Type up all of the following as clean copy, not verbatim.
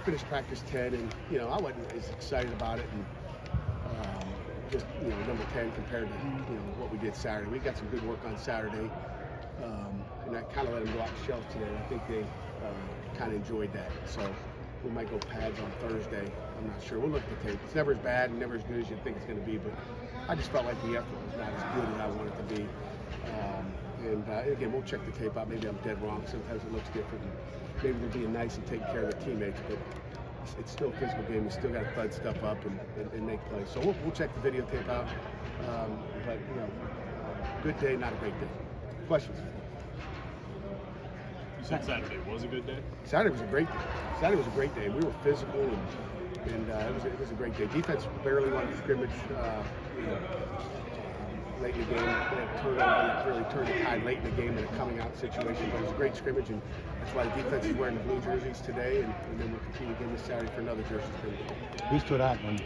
finished practice 10, and I wasn't as excited about it, and just number 10 compared to what we did Saturday. We got some good work on Saturday, and I kind of let them go off the shelf today. I think they kind of enjoyed that. So we might go pads on Thursday. I'm not sure. We'll look at the tape. It's never as bad and never as good as you think it's going to be, but I just felt like the effort was not as good as I wanted it to be. And again, we'll check the tape out. Maybe I'm dead wrong. Sometimes it looks different. And maybe they're being nice and taking care of their teammates, but it's still a physical game. You still got to thud stuff up and make plays. So we'll check the videotape out. But good day, not a great day. Questions? You said Saturday was a good day? Saturday was a great day. Saturday was a great day. We were physical and it was a great day. Defense barely won the scrimmage. Late in the game, really turned the tide late in the game in a coming out situation, but it was a great scrimmage, and that's why the defense is wearing the blue jerseys today, and then we'll continue again this Saturday for another jersey scrimmage. Who stood out on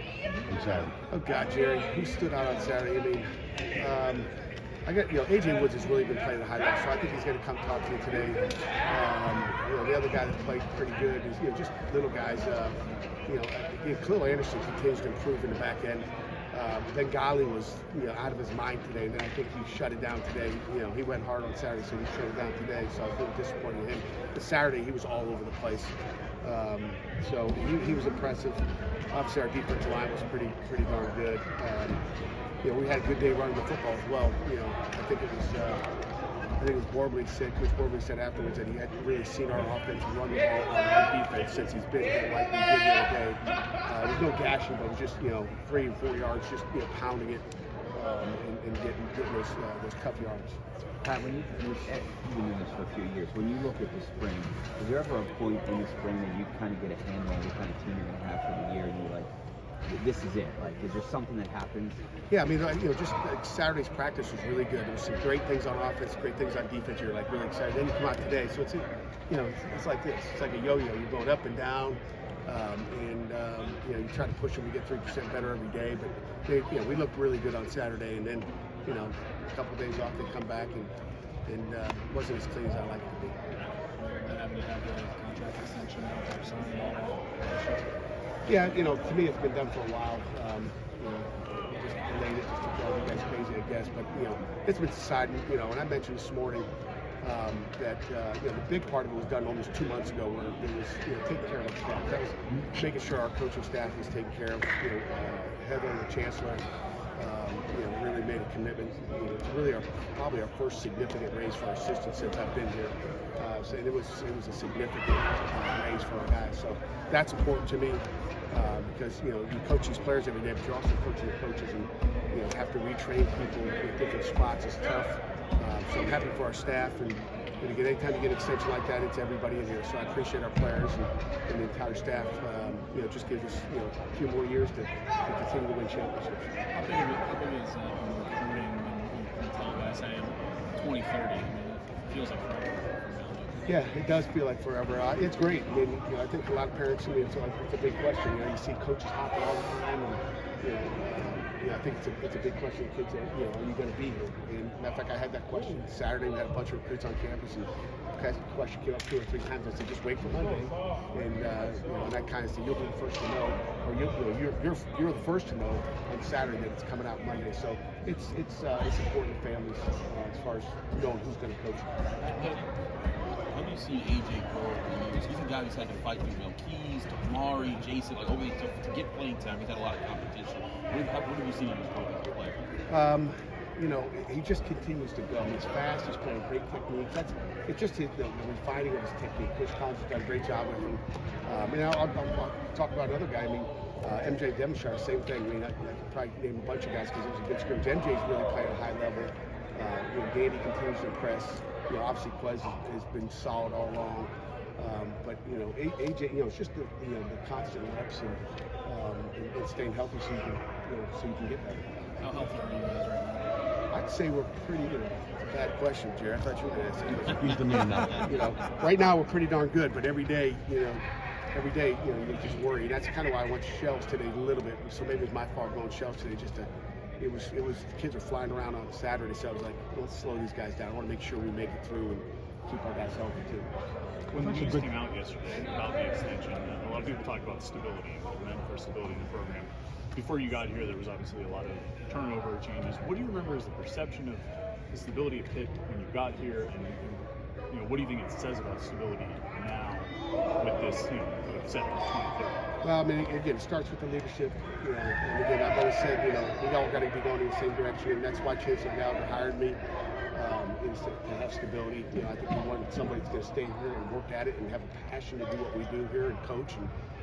Saturday? Oh God, Jerry, who stood out on Saturday? I mean, I got AJ Woods has really been playing at a high level, so I think he's going to come talk to you today. The other guy that played pretty good is just little guys. Khalil Anderson continues to improve in the back end. Bengali was out of his mind today, and then I think he shut it down today. He went hard on Saturday, so he shut it down today. So I was a little disappointed in him. But Saturday he was all over the place, so he was impressive. Obviously our defensive line was pretty darn good. We had a good day running the football as well. I think it was Borbley said, Coach Borbley said afterwards that he hadn't really seen our offense run the ball on defense since he's been here like we did the other day. There's no gashing, but it was just 3 and 4 yards, just pounding it and getting those tough yards. Pat, when you've been doing this for a few years, when you look at the spring, is there ever a point in the spring that you kind of get a handle on what kind of team you're going to have for the year, and you're like, this is it? Like, is there something that happens? Yeah, I mean, just Saturday's practice was really good. There was some great things on offense, great things on defense. You're like really excited. Then you come out today, so it's it's like this. It's like a yo-yo. You're going up and down, you try to push them. We get 3% better every day, but we looked really good on Saturday. And then a couple of days off, they come back and wasn't as clean as I like it to be. And having to have the contract extension out there, signing. Yeah, to me it's been done for a while. Just delayed it just to drive you guys crazy, I guess. But it's been decided. And I mentioned this morning that the big part of it was done almost 2 months ago, where it was taking care of the staff. That was making sure our coaching staff was taken care of. Heather, the chancellor, really made a commitment. It's really probably our first significant raise for our assistants since I've been here. So it was a significant raise for our guys. So that's important to me because you coach these players every day, but you're also coaching the coaches, and have to retrain people in different spots is tough. So I'm happy for our staff, and anytime you get an extension like that, it's everybody in here. So I appreciate our players and the entire staff. It just gives us a few more years to continue to win championships. How big is recruiting and telling guys, hey, 2030? I mean, it feels like forever. Yeah, it does feel like forever. It's great. I mean, I think a lot of parents, it's a big question. You see coaches hopping all the time, and I think it's a big question. Kids, are you going to be here? And matter of fact, I had that question Saturday. We had a bunch of recruits on campus, and the question came up 2 or 3 times. I said, just wait for Monday, and that kind of said, you'll be the first to know, or you're the first to know on Saturday that it's coming out Monday. So it's important to families as far as knowing who's going to coach. How do you see AJ grow over the years? He's a guy who's had to fight through Keys, to Mari, Jason, to get playing time. He's had a lot of competition. What have you seen him grow as a player? He just continues to go. He's fast. He's playing great techniques. It's just the refining of his technique. Coach Collins has done a great job with him. I'll talk about another guy. MJ Devonshire, same thing. I could probably name a bunch of guys because it was a good scrimmage. MJ's really playing at a high level. Danny continues to impress. Obviously Quez has been solid all along. But AJ, it's just the constant reps and staying healthy so you can get better. How healthy are you guys right now? I'd say we're pretty. Bad question, Jerry. I thought you were going to ask that question. He's the man now. Right now we're pretty darn good, but every day, you just worry. That's kind of why I went shells today a little bit. So maybe it's my fault going shells today. It was the kids are flying around on Saturday, so I was like, let's slow these guys down. I want to make sure we make it through and keep our guys healthy too. When the news came out yesterday about the extension, a lot of people talked about stability, meant for stability in the program. Before you got here, there was obviously a lot of turnover changes. What do you remember as the perception of the stability at Pitt when you got here, and what do you think it says about stability now with this, kind of set for 2030? Well, I mean, again, it starts with the leadership, and again, I've always said, we all got to be going in the same direction, and that's why Chancellor Gallagher hired me, is to have stability. I think we want somebody that's going to stay here and work at it and have a passion to do what we do here and coach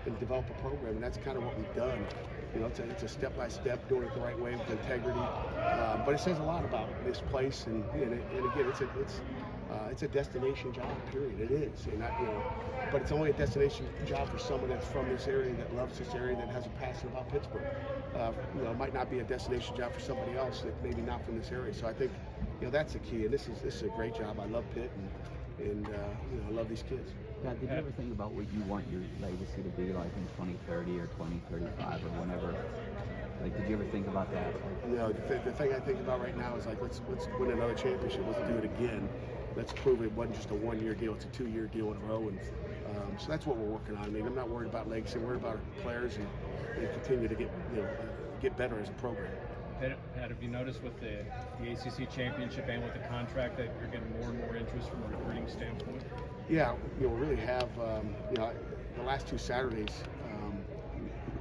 and develop a program, and that's kind of what we've done. It's a step-by-step, doing it the right way with integrity, but it says a lot about this place, and again, it's a destination job, period. It is, but it's only a destination job for someone that's from this area, that loves this area, that has a passion about Pittsburgh. It might not be a destination job for somebody else that maybe not from this area. So I think, that's the key. And this is a great job. I love Pitt, and I love these kids. Dad, did you ever think about what you want your legacy to be like in 2030 or 2035 or whenever? Like, did you ever think about that? The thing I think about right now is like, let's win another championship. Let's do it again. Let's prove it wasn't just a one-year deal; it's a two-year deal in a row. And so that's what we're working on. I mean, I'm not worried about legacy. I'm worried about our players and continue to get better as a program. Pat, have you noticed with the ACC championship and with the contract that you're getting more and more interest from a recruiting standpoint? Yeah, we really have. The last two Saturdays,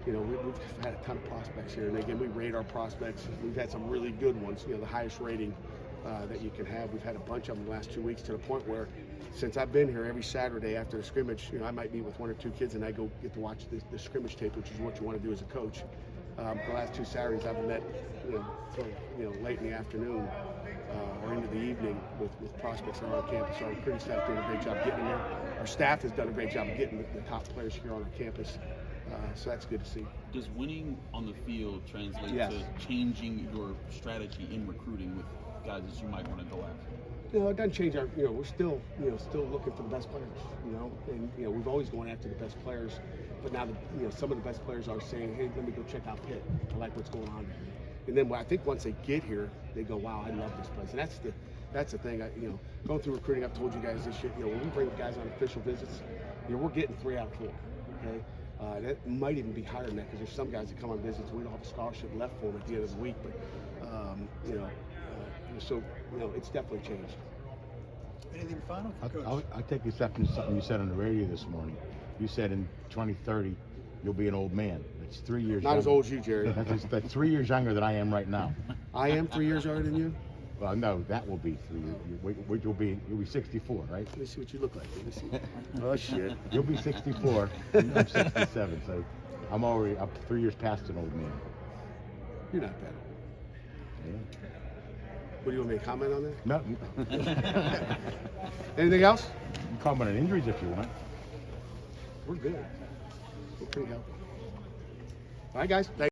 we've had a ton of prospects here, and again, we rate our prospects. We've had some really good ones. The highest rating that you can have. We've had a bunch of them the last 2 weeks, to the point where, since I've been here, every Saturday after the scrimmage, I might meet with one or two kids, and I go get to watch the scrimmage tape, which is what you want to do as a coach. The last two Saturdays, I've met, late in the afternoon or into the evening with prospects that are on campus. Our recruiting staff doing a great job getting there. Our staff has done a great job of getting the top players here on our campus. So that's good to see. Does winning on the field translate Yes. to changing your strategy in recruiting with guys that you might want to go after? It doesn't change our, we're still looking for the best players, and, we've always gone after the best players, but now, some of the best players are saying, hey, let me go check out Pitt. I like what's going on there. And then I think once they get here, they go, wow, I love this place. And that's the thing, going through recruiting, I've told you guys this shit, when we bring guys on official visits, we're getting 3 out of 4, okay? That might even be higher than that, because there's some guys that come on visits, we don't have a scholarship left for them at the end of the week, but, so, it's definitely changed. Anything final for Coach? I'll take exception to something you said on the radio this morning. You said in 2030 you'll be an old man. That's 3 years. Not younger. as old as you, Jerry. That's 3 years younger than I am right now. I am 3 years younger than you. Well, no, that will be 3 years. You'll be 64, right? Let me see what you look like. Let me see. Oh shit. You'll be 64. I'm 67, so I'm already up 3 years past an old man. You're not that old. Yeah. What do you want me to comment on that? No, Anything else? you can comment on injuries if you want. We're good. We're pretty healthy. All right, guys. Thank